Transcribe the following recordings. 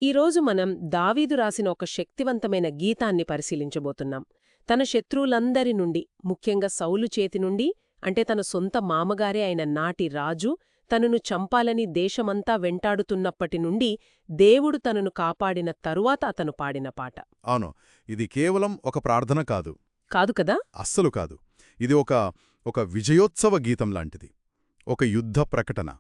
ఈరోజు మనం దావీదు రాసిన ఒక శక్తివంతమైన గీతాన్ని పరిశీలించబోతున్నాం. తన శత్రువులందరి నుండి, ముఖ్యంగా సౌలు చేతి నుండి, అంటే తన సొంత మామగారే అయిన నాటి రాజు తనను చంపాలని దేశమంతా వెంటాడుతున్నప్పటి నుండి దేవుడు తనను కాపాడిన తరువాత అతను పాడిన పాట. అవును, ఇది కేవలం ఒక ప్రార్థన కాదు. కాదు కదా? అస్సలు కాదు. ఇది ఒక విజయోత్సవ గీతం లాంటిది. ఒక యుద్ధ ప్రకటన.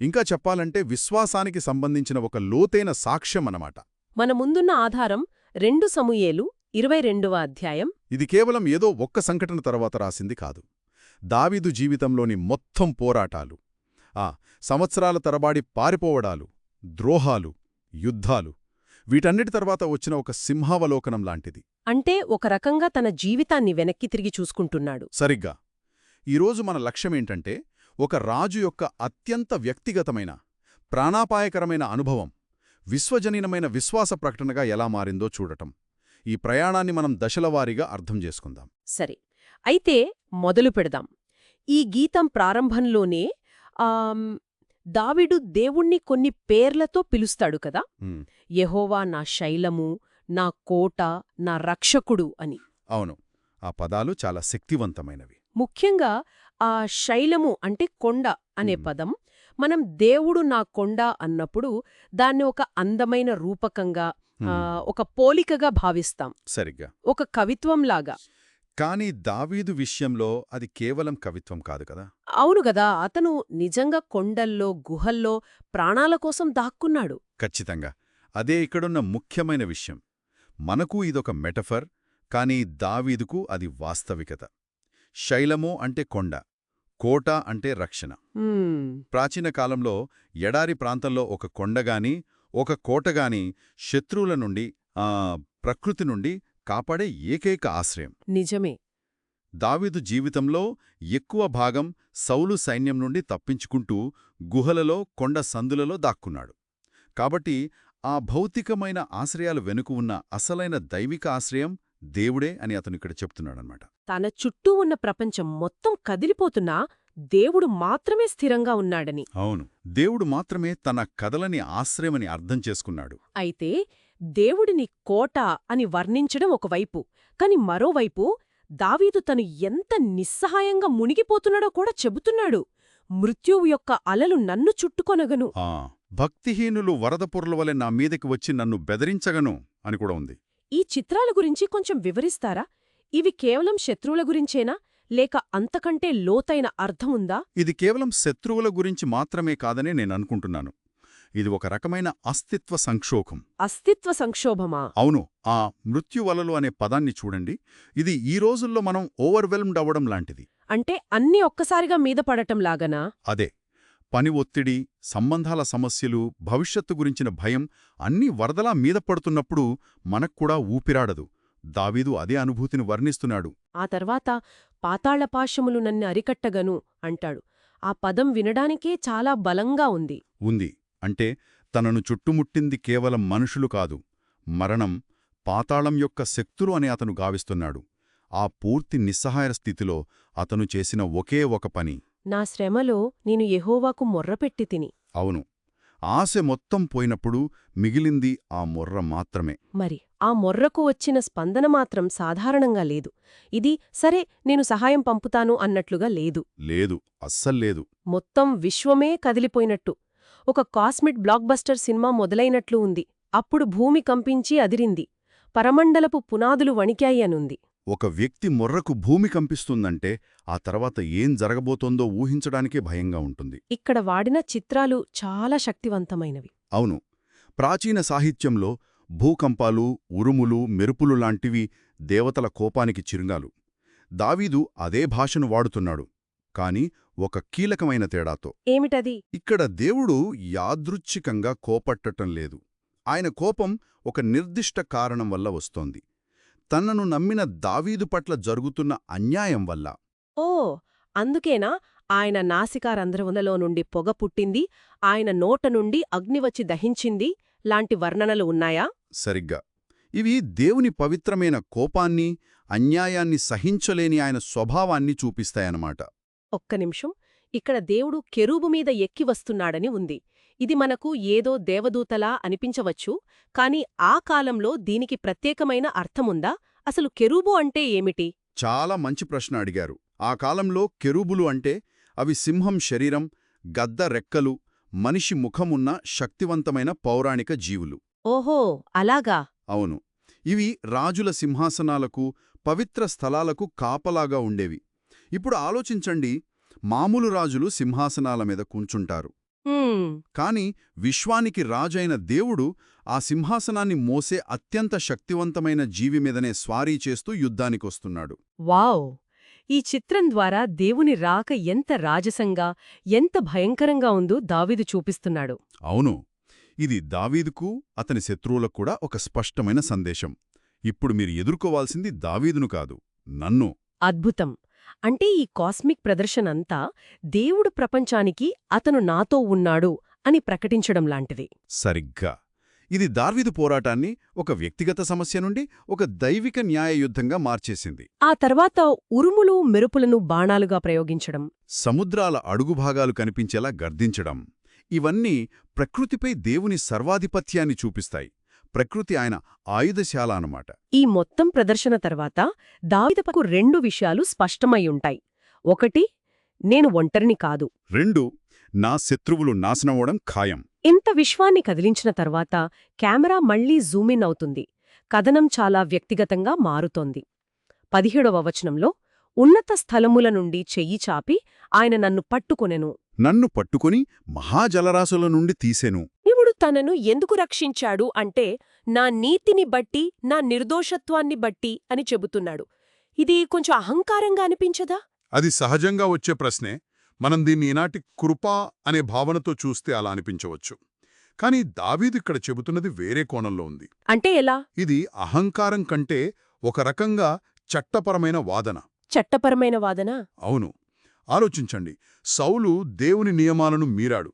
ఇంకా చెప్పాలంటే విశ్వాసానికి సంబంధించిన ఒక లోతైన సాక్ష్యమన్నమాట. మన ముందున్న ఆధారం 2 సమూయేలు 22వ అధ్యాయం. ఇది కేవలం ఏదో ఒక్క సంఘటన తర్వాత రాసింది కాదు. దావీదు జీవితంలోని మొత్తం పోరాటాలు, సంవత్సరాల తరబాడి పారిపోవడాలు, ద్రోహాలు, యుద్ధాలు, వీటన్నిటి తర్వాత వచ్చిన ఒక సింహావలోకనం లాంటిది. అంటే ఒక రకంగా తన జీవితాన్ని వెనక్కి తిరిగి చూసుకుంటున్నాడు. సరిగ్గా. ఈరోజు మన లక్ష్యమేంటంటే ఒక రాజు యొక్క అత్యంత వ్యక్తిగతమైన, ప్రాణాపాయకరమైన అనుభవం విశ్వజనీనమైన విశ్వాస ప్రకటనగా ఎలా మారిందో చూడటం. ఈ ప్రయాణాన్ని మనం దశలవారీగా అర్థం చేసుకుందాం. సరే, అయితే మొదలు పెడదాం. ఈ గీతం ప్రారంభంలోనే దావీదు దేవుణ్ణి కొన్ని పేర్లతో పిలుస్తాడు కదా. యెహోవా నా శైలము, నా కోట, నా రక్షకుడు అని. అవును, ఆ పదాలు చాలా శక్తివంతమైనవి. ముఖ్యంగా ఆ శైలము అంటే కొండ అనే పదం, మనం దేవుడు నా కొండ అన్నప్పుడు దాన్ని ఒక అందమైన రూపకంగా, ఒక పోలికగా భావిస్తాం. సరిగ్గా, ఒక కవిత్వంలాగా. కాని దావీదు విషయంలో అది కేవలం కవిత్వం కాదు కదా. అవును గదా, అతను నిజంగా కొండల్లో, గుహల్లో ప్రాణాల కోసం దాక్కున్నాడు. ఖచ్చితంగా. అదే ఇక్కడున్న ముఖ్యమైన విషయం. మనకు ఇదొక మెటఫర్, కానీ దావీదుకు అది వాస్తవికత. శైలము అంటే కొండ, కోట అంటే రక్షణ. ప్రాచీన కాలంలో ఎడారి ప్రాంతంలో ఒక కొండగాని, ఒక కోటగాని శత్రువుల నుండి, ప్రకృతి నుండి కాపాడే ఏకైక ఆశ్రయం. నిజమే. దావీదు జీవితంలో ఎక్కువ భాగం సౌలు సైన్యం నుండి తప్పించుకుంటూ గుహలలో, కొండ సందులలో దాక్కున్నాడు. కాబట్టి ఆ భౌతికమైన ఆశ్రయాలు వెనుక ఉన్న అసలైన దైవిక ఆశ్రయం దేవుడే అని అతను ఇక్కడ చెప్తున్నాడనమాట. తన చుట్టూ ఉన్న ప్రపంచం మొత్తం కదిలిపోతున్నా దేవుడు మాత్రమే స్థిరంగా ఉన్నాడని. అవును, దేవుడు మాత్రమే తన కదలని ఆశ్రయమని అర్థం చేసుకున్నాడు. అయితే దేవుడిని కోట అని వర్ణించడం ఒకవైపు, కాని మరోవైపు దావీదు తను ఎంత నిస్సహాయంగా మునిగిపోతున్నాడో కూడా చెబుతున్నాడు. మృత్యువు యొక్క అలలు నన్ను చుట్టుకొనగను. భక్తిహీనులు వరదపొరల వలె నా మీదకి వచ్చి నన్ను బెదిరించగను అని కూడా ఉంది. ఈ చిత్రాల గురించి కొంచెం వివరిస్తారా? ఇవి కేవలం శత్రువుల గురించేనా, లేక అంతకంటే లోతైన అర్థముందా? ఇది కేవలం శత్రువుల గురించి మాత్రమే కాదని నేననుకుంటున్నాను. ఇది ఒక రకమైన అస్తిత్వ సంక్షోభం. అస్తిత్వ సంక్షోభమా? అవును. ఆ మృత్యువలలు అనే పదాన్ని చూడండి. ఇది ఈ రోజుల్లో మనం ఓవర్వెల్మ్డ్ అవ్వడం లాంటిది. అంటే అన్నీ ఒక్కసారిగా మీద పడటంలాగనా? అదే. పని ఒత్తిడి, సంబంధాల సమస్యలు, భవిష్యత్తు గురించిన భయం అన్నీ వరదలా మీద పడుతున్నప్పుడు మనక్కూడా ఊపిరాడదు. దావీదు అదే అనుభూతిని వర్ణిస్తున్నాడు. ఆ తర్వాత పాతాళపాశములు నన్ను అరికట్టగను అంటాడు. ఆ పదం వినడానికే చాలా బలంగా ఉంది. ఉంది. అంటే తనను చుట్టుముట్టింది కేవలం మనుషులు కాదు, మరణం, పాతాళం యొక్క శక్తులు అని అతను గావిస్తున్నాడు. ఆ పూర్తి నిస్సహాయ స్థితిలో అతను చేసిన ఒకే ఒక పని, నా శ్రమలో నేను యెహోవాకు మొర్రపెట్టి తిని. అవును, ఆశ మొత్తం పోయినప్పుడు మిగిలింది ఆ మొర్ర మాత్రమే. మరి ఆ మొర్రకు వచ్చిన స్పందన మాత్రం సాధారణంగా లేదు. ఇది సరే నేను సహాయం పంపుతాను అన్నట్లుగా లేదు. లేదు, అస్సల్లేదు. మొత్తం విశ్వమే కదిలిపోయినట్టు, ఒక కాస్మిక్ బ్లాక్బస్టర్ సినిమా మొదలైనట్లు ఉంది. అప్పుడు భూమి కంపించి అదిరింది, పరమండలపు పునాదులు వణికాయి అనుంది. ఒక వ్యక్తి మొర్రకు భూమి కంపిస్తుందంటే ఆ తర్వాత ఏం జరగబోతోందో ఊహించడానికే భయంగా ఉంటుంది. ఇక్కడ వాడిన చిత్రాలు చాలా శక్తివంతమైనవి. అవును, ప్రాచీన సాహిత్యంలో భూకంపాలు, ఉరుములు, మెరుపులు లాంటివి దేవతల కోపానికి చిరునాలు. దావీదు అదే భాషను వాడుతున్నాడు, కాని ఒక కీలకమైన తేడాతో. ఏమిటది? ఇక్కడ దేవుడు యాదృచ్ఛికంగా కోపట్టటం లేదు. ఆయన కోపం ఒక నిర్దిష్ట కారణం వల్ల వస్తోంది. తనను నమ్మిన దావీదు పట్ల జరుగుతున్న అన్యాయం వల్ల. ఓ, అందుకేనా ఆయన నాసికారంధ్రములలో నుండి పొగ పుట్టింది, ఆయన నోట నుండి అగ్నివచ్చి దహించింది లాంటి వర్ణనలు ఉన్నాయా? సరిగ్గా. ఇవి దేవుని పవిత్రమైన కోపాన్ని, అన్యాయాన్ని సహించలేని ఆయన స్వభావాన్ని చూపిస్తాయన్నమాట. ఒక్క నిమిషం, ఇక్కడ దేవుడు కెరూబు మీద ఎక్కి వస్తున్నాడని ఉంది. ఇది మనకు ఏదో దేవదూతలా అనిపించవచ్చు, కాని ఆ కాలంలో దీనికి ప్రత్యేకమైన అర్థముందా? అసలు కెరూబు అంటే ఏమిటి? చాలా మంచి ప్రశ్న అడిగారు. ఆ కాలంలో కెరూబులు అంటే అవి సింహం శరీరం, గద్ద రెక్కలు, మనిషి ముఖమున్న శక్తివంతమైన పౌరాణిక జీవులు. ఓహో, అలాగా. అవును. ఇవి రాజుల సింహాసనాలకు, పవిత్ర స్థలాలకు కాపలాగా ఉండేవి. ఇప్పుడు ఆలోచించండి, మామూలు రాజులు సింహాసనాల మీద కూర్చుంటారు. హ్మ్, కాని విశ్వానికి రాజైన దేవుడు ఆ సింహాసనాన్ని మోసే అత్యంత శక్తివంతమైన జీవి మీదనే స్వారీ చేస్తూ యుద్ధానికొస్తున్నాడు. వావ్! ఈ చిత్రం ద్వారా దేవుని రాక ఎంత రాజసంగా, ఎంత భయంకరంగా ఉందో దావీదు చూపిస్తున్నాడు. అవును. ఇది దావీదుకు, అతని శత్రువులకు కూడా ఒక స్పష్టమైన సందేశం. ఇప్పుడు మీరు ఎదుర్కోవాల్సింది దావీదును కాదు, నన్ను. అద్భుతం. అంటే ఈ కాస్మిక్ ప్రదర్శనంతా దేవుడు ప్రపంచానికి అతను నాతో ఉన్నాడు అని ప్రకటించడం లాంటిది. సరిగ్గా. ఇది దావీదు పోరాటాన్ని ఒక వ్యక్తిగత సమస్య నుండి ఒక దైవిక న్యాయయుద్ధంగా మార్చేసింది. ఆ తర్వాత ఉరుములు, మెరుపులను బాణాలుగా ప్రయోగించడం. సముద్రాల అడుగుభాగాలు కనిపించేలా గర్దించడం. ఇవన్నీ ప్రకృతిపై దేవుని సర్వాధిపత్యాన్ని చూపిస్తాయి. ప్రకృతి ఆయన ఆయుధశాల అన్నమాట. ఈ మొత్తం ప్రదర్శన తర్వాత దావీదుకు 2 విషయాలు స్పష్టమయ్యుంటాయి. ఒకటి, నేను ఒంటరిని కాదు. 2, నా శత్రువులు నాశనమవడం ఖాయం. ఇంత విశ్వాన్ని కదిలించిన తర్వాత కెమెరా మళ్లీ జూమిన్ అవుతుంది. కథనం చాలా వ్యక్తిగతంగా మారుతోంది. 17వ వచనంలో, ఉన్నత స్థలముల నుండి చెయ్యి చాపి ఆయన నన్ను పట్టుకొనెను. నన్ను పట్టుకొని మహాజలరాశుల నుండి తీసెను. దేవుడు తనను ఎందుకు రక్షించాడు అంటే, నా నీతిని బట్టి, నా నిర్దోషత్వాన్ని బట్టి అని చెబుతున్నాడు. ఇది కొంచెం అహంకారంగా అనిపించదా? అది సహజంగా వచ్చే ప్రశ్నే. మనం దీన్ని ఈనాటి కృపా అనే భావనతో చూస్తే అలా అనిపించవచ్చు. కానీ దావీదు ఇక్కడ చెబుతున్నది వేరే కోణంలో ఉంది. అంటే ఎలా? ఇది అహంకారం కంటే ఒక రకంగా చట్టపరమైన వాదన. చట్టపరమైన వాదన? అవును. ఆలోచించండి. సౌలు దేవుని నియమాలను మీరాడు,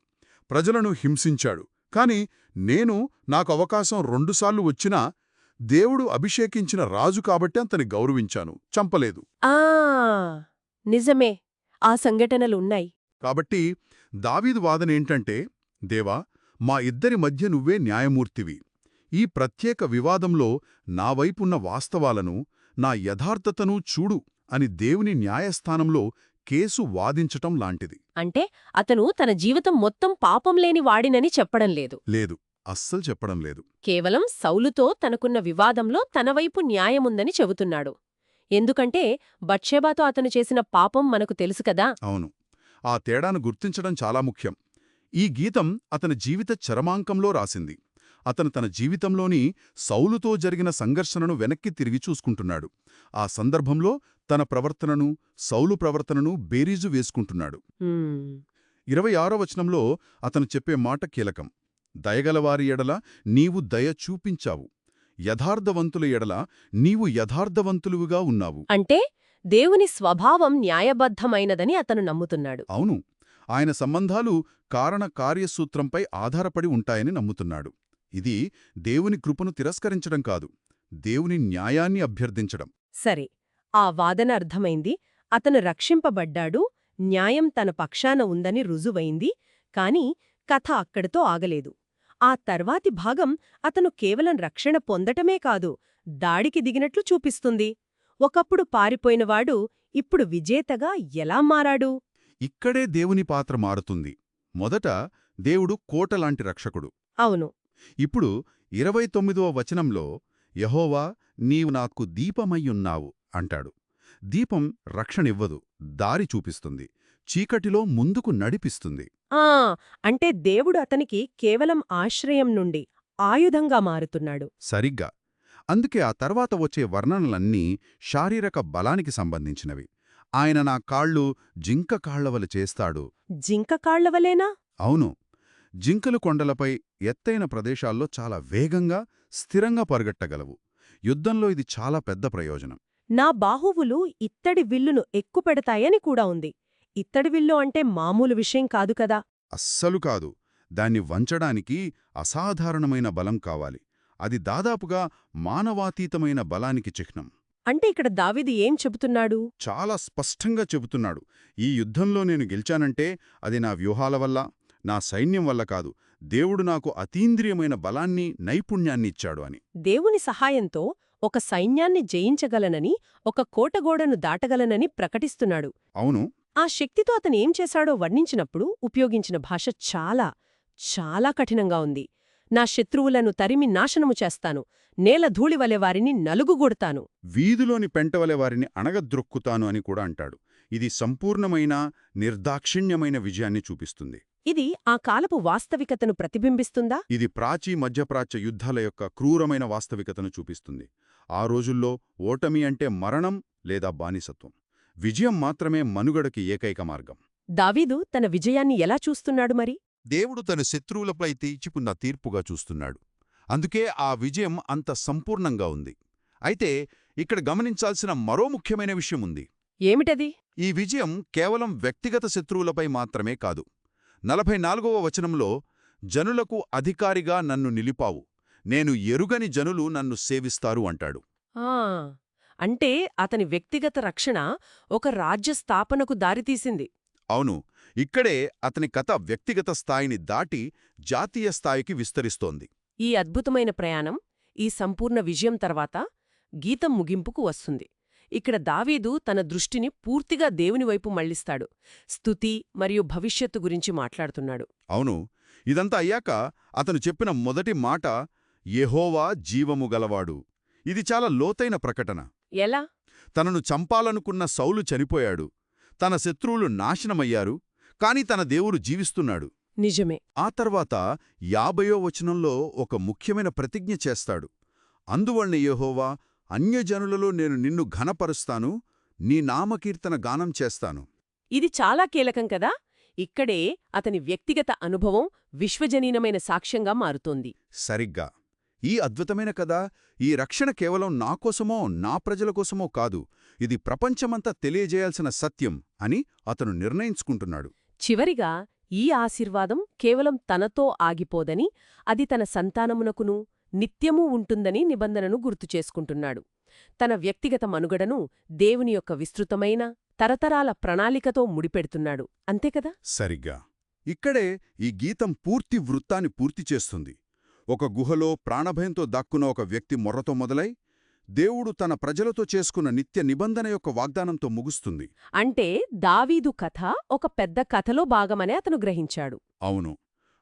ప్రజలను హింసించాడు. కాని నాకు అవకాశం 2 సార్లు వచ్చినా దేవుడు అభిషేకించిన రాజు కాబట్టి అతని గౌరవించాను, చంపలేదు. ఆ నిజమే, ఆ సంఘటనలున్నాయి. కాబట్టి దావీదు వాదనేంటంటే, దేవా, మా ఇద్దరి మధ్య నువ్వే న్యాయమూర్తివి. ఈ ప్రత్యేక వివాదంలో నా వైపున్న వాస్తవాలను, నా యథార్థతను చూడు అని దేవుని న్యాయస్థానంలో కేసు వాదించటం లాంటిది. అంటే అతను తన జీవితం మొత్తం పాపం లేని వాడినని చెప్పడం లేదు. లేదు, అస్సలు చెప్పడం లేదు. కేవలం సౌలుతో తనకున్న వివాదంలో తన వైపు న్యాయముందని చెబుతున్నాడు. ఎందుకంటే బత్షెబాతో అతను చేసిన పాపం మనకు తెలుసు కదా. అవును. ఆ తేడాను గుర్తించడం చాలా ముఖ్యం. ఈ గీతం అతని జీవిత చరమాంకంలో రాసింది. అతను తన జీవితంలోని సౌలుతో జరిగిన సంఘర్షణను వెనక్కి తిరిగి చూసుకుంటున్నాడు. ఆ సందర్భంలో తన ప్రవర్తనను, సౌలు ప్రవర్తనను బేరీజు వేసుకుంటున్నాడు. 26వ వచనంలో అతను చెప్పే మాట కీలకం. దయగలవారి ఎడల నీవు దయ చూపించావు, యథార్థవంతుల ఎడల నీవు యథార్థవంతులుగా ఉన్నావు. అంటే దేవుని స్వభావం న్యాయబద్ధమైనదని అతను నమ్ముతున్నాడు. అవును. ఆయన సంబంధాలు కారణ-కార్యసూత్రంపై ఆధారపడి ఉంటాయని నమ్ముతున్నాడు. ఇది దేవుని కృపను తిరస్కరించడం కాదు, దేవుని న్యాయాన్ని అభ్యర్థించడం. సరే, ఆ వాదన అర్థమైంది. అతను రక్షింపబడ్డాడు, న్యాయం తన పక్షాన ఉందని రుజువైంది. కాని కథ అక్కడితో ఆగలేదు. ఆ తర్వాతి భాగం అతను కేవలం రక్షణ పొందటమే కాదు, దాడికి దిగినట్లు చూపిస్తుంది. ఒకప్పుడు పారిపోయినవాడు ఇప్పుడు విజేతగా ఎలా మారాడు? ఇక్కడే దేవుని పాత్ర మారుతుంది. మొదట దేవుడు కోటలాంటి రక్షకుడు. అవును. ఇప్పుడు 29వ వచనంలో యెహోవా నీవు నాకు దీపమయ్యున్నావు అంటాడు. దీపం రక్షణివ్వదు, దారి చూపిస్తుంది, చీకటిలో ముందుకు నడిపిస్తుంది. అంటే దేవుడు అతనికి కేవలం ఆశ్రయం నుండి ఆయుధంగా మారుతున్నాడు. సరిగ్గా. అందుకే ఆ తర్వాత వచ్చే వర్ణనలన్నీ శారీరక బలానికి సంబంధించినవి. ఆయన నా కాళ్ళు జింక కాళ్లవల చేస్తాడు. జింక కాళ్లవలేనా? అవును. జింకలు కొండలపై, ఎత్తైన ప్రదేశాల్లో చాలా వేగంగా, స్థిరంగా పరుగెట్టగలవు. యుద్ధంలో ఇది చాలా పెద్ద ప్రయోజనం. నా బాహువులు ఇత్తడి విల్లును ఎక్కుపెడతాయని కూడా ఉంది. ఇత్తడి విల్లు అంటే మామూలు విషయం కాదు కదా. అస్సలు కాదు. దాన్ని వంచడానికి అసాధారణమైన బలం కావాలి. అది దాదాపుగా మానవాతీతమైన బలానికి చిహ్నం. అంటే ఇక్కడ దావీదు ఏం చెబుతున్నాడు? చాలా స్పష్టంగా చెబుతున్నాడు, ఈ యుద్ధంలో నేను గెలిచానంటే అది నా వ్యూహాల వల్ల, నా సైన్యం వల్ల కాదు, దేవుడు నాకు అతీంద్రియమైన బలాన్ని నైపుణ్యాన్ని ఇచ్చాడు అని. దేవుని సహాయంతో ఒక సైన్యాన్ని జయించగలనని, ఒక కోటగోడను దాటగలనని ప్రకటిస్తున్నాడు. అవును, ఆ శక్తితో అతనేం చేశాడో వర్ణించినప్పుడు ఉపయోగించిన భాష చాలా, చాలా కఠినంగా ఉంది. నా శత్రువులను తరిమి నాశనము చేస్తాను, నేల ధూళివలె వారిని నలుగుగొడతాను. వీధిలోని పెంటవలె వారిని అణగద్రొక్కుతాను అని కూడా అంటాడు. ఇది సంపూర్ణమైన, నిర్దాక్షిణ్యమైన విజయాన్ని చూపిస్తుంది. ఇది ఆ కాలపు వాస్తవికతను ప్రతిబింబిస్తుందా? ఇది మధ్యప్రాచ్య యుద్ధాల యొక్క క్రూరమైన వాస్తవికతను చూపిస్తుంది. ఆ రోజుల్లో ఓటమి అంటే మరణం లేదా బానిసత్వం. విజయం మాత్రమే మనుగడకి ఏకైక మార్గం. దావీదు తన విజయాన్ని ఎలా చూస్తున్నాడు మరి? దేవుడు తన శత్రువులపై తీర్చుకున్న తీర్పుగా చూస్తున్నాడు. అందుకే ఆ విజయం అంత సంపూర్ణంగా ఉంది. అయితే ఇక్కడ గమనించాల్సిన మరో ముఖ్యమైన విషయం ఉంది. ఏమిటది? ఈ విజయం కేవలం వ్యక్తిగత శత్రువులపై మాత్రమే కాదు. 44వ వచనంలో, జనులకు అధికారిగా నన్ను నిలిపావు, నేను ఎరుగని జనులు నన్ను సేవిస్తారు అంటాడు. ఆ అంటే అతని వ్యక్తిగత రక్షణ ఒక రాజ్య స్థాపనకు దారితీసింది. అవును, ఇక్కడే అతని కథ వ్యక్తిగత స్థాయిని దాటి జాతీయ స్థాయికి విస్తరిస్తోంది. ఈ అద్భుతమైన ప్రయాణం, ఈ సంపూర్ణ విజయం తర్వాత గీతం ముగింపుకు వస్తుంది. ఇక్కడ దావీదు తన దృష్టిని పూర్తిగా దేవునివైపు మళ్లిస్తాడు. స్తుతి మరియు భవిష్యత్తు గురించి మాట్లాడుతున్నాడు. అవును, ఇదంతా అయ్యాక అతను చెప్పిన మొదటి మాట, యెహోవా జీవము గలవాడు. ఇది చాలా లోతైన ప్రకటన. ఎలా? తనను చంపాలనుకున్న సౌలు చనిపోయాడు, తన శత్రువులు నాశనమయ్యారు, కాని తన దేవుడు జీవిస్తున్నాడు. నిజమే. ఆ తర్వాత 50వ వచనంలో ఒక ముఖ్యమైన ప్రతిజ్ఞ చేస్తాడు. అందువలన యెహోవా, అన్యజనులలో నేను నిన్ను ఘనపరుస్తాను, నీ నామకీర్తన గానం చేస్తాను. ఇది చాలా కీలకం కదా. ఇక్కడే అతని వ్యక్తిగత అనుభవం విశ్వజనీనమైన సాక్ష్యంగా మారుతోంది. సరిగ్గా. ఈ అద్భుతమైన కథ, ఈ రక్షణ కేవలం నాకోసమో నా ప్రజల కోసమో కాదు, ఇది ప్రపంచమంతా తెలియజేయాల్సిన సత్యం అని అతను నిర్ణయించుకుంటున్నాడు. చివరిగా ఈ ఆశీర్వాదం కేవలం తనతో ఆగిపోదని, అది తన సంతానమునకును నిత్యమూ ఉంటుందని నిబంధనను గుర్తుచేసుకుంటున్నాడు. తన వ్యక్తిగత మనుగడను దేవుని యొక్క విస్తృతమైన, తరతరాల ప్రణాళికతో ముడిపెడుతున్నాడు. అంతేకదా? సరిగ్గా. ఇక్కడే ఈ గీతం పూర్తి వృత్తాన్ని పూర్తి చేస్తుంది. ఒక గుహలో ప్రాణభయంతో దాక్కున్న ఒక వ్యక్తి మొర్రతో మొదలై, దేవుడు తన ప్రజలతో చేసుకున్న నిత్య నిబంధన యొక్క వాగ్దానంతో ముగుస్తుంది. అంటే దావీదు కథ ఒక పెద్ద కథలో భాగమనే అతను గ్రహించాడు. అవును,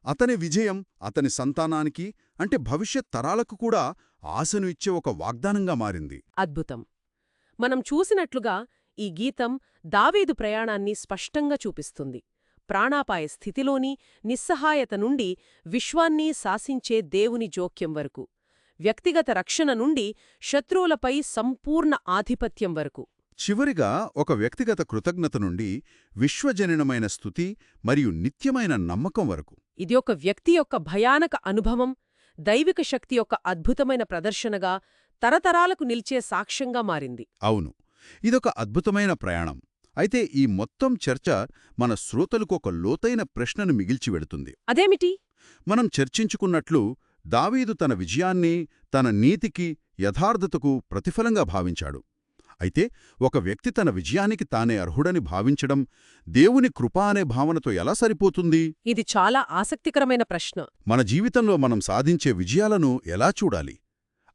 అతని విజయం అతని సంతానానికి, అంటే భవిష్యత్ తరాలకు కూడా ఆశను ఇచ్చే ఒక వాగ్దానంగా మారింది. అద్భుతం. మనం చూసినట్లుగా ఈ గీతం దావీదు ప్రయాణాన్ని స్పష్టంగా చూపిస్తుంది. ప్రాణాపాయ స్థితిలోని నిస్సహాయత నుండి విశ్వాన్ని శాసించే దేవుని జోక్యం వరకు, వ్యక్తిగత రక్షణ నుండి శత్రువులపై సంపూర్ణ ఆధిపత్యం వరకు. చివరిగా ఒక వ్యక్తిగత కృతజ్ఞత నుండి విశ్వజననమైన స్తుతి మరియు నిత్యమైన నమ్మకం వరకు. ఇది ఒక వ్యక్తి యొక్క భయానక అనుభవం, దైవిక శక్తి యొక్క అద్భుతమైన ప్రదర్శనగా, తరతరాలకు నిల్చే సాక్ష్యంగా మారింది. అవును, ఇదొక అద్భుతమైన ప్రయాణం. అయితే ఈ మొత్తం చర్చ మన శ్రోతలకు ఒక లోతైన ప్రశ్నను మిగిల్చి వెడుతుంది. అదేమిటి? మనం చర్చించుకున్నట్లు దావీదు తన విజయాన్ని, తన నీతికి, యథార్థతకు ప్రతిఫలంగా భావించాడు. అయితే ఒక వ్యక్తి తన విజయానికి తానే అర్హుడని భావించడం దేవుని కృప అనే భావనతో ఎలా సరిపోతుంది? ఇది చాలా ఆసక్తికరమైన ప్రశ్న. మన జీవితంలో మనం సాధించే విజయాలను ఎలా చూడాలి?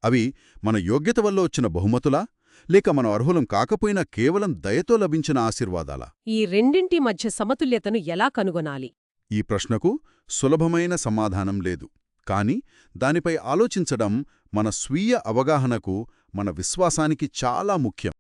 అవి మన యోగ్యత వల్ల వచ్చిన బహుమతులా, లేక మనం అర్హులం కాకపోయినా కేవలం దయతో లభించిన ఆశీర్వాదాలా? ఈ రెండింటి మధ్య సమతుల్యతను ఎలా కనుగొనాలి? ఈ ప్రశ్నకు సులభమైన సమాధానం లేదు. కాని దానిపై ఆలోచించడం మన స్వీయ అవగాహనకు, మన విశ్వాసానికి చాలా ముఖ్యం.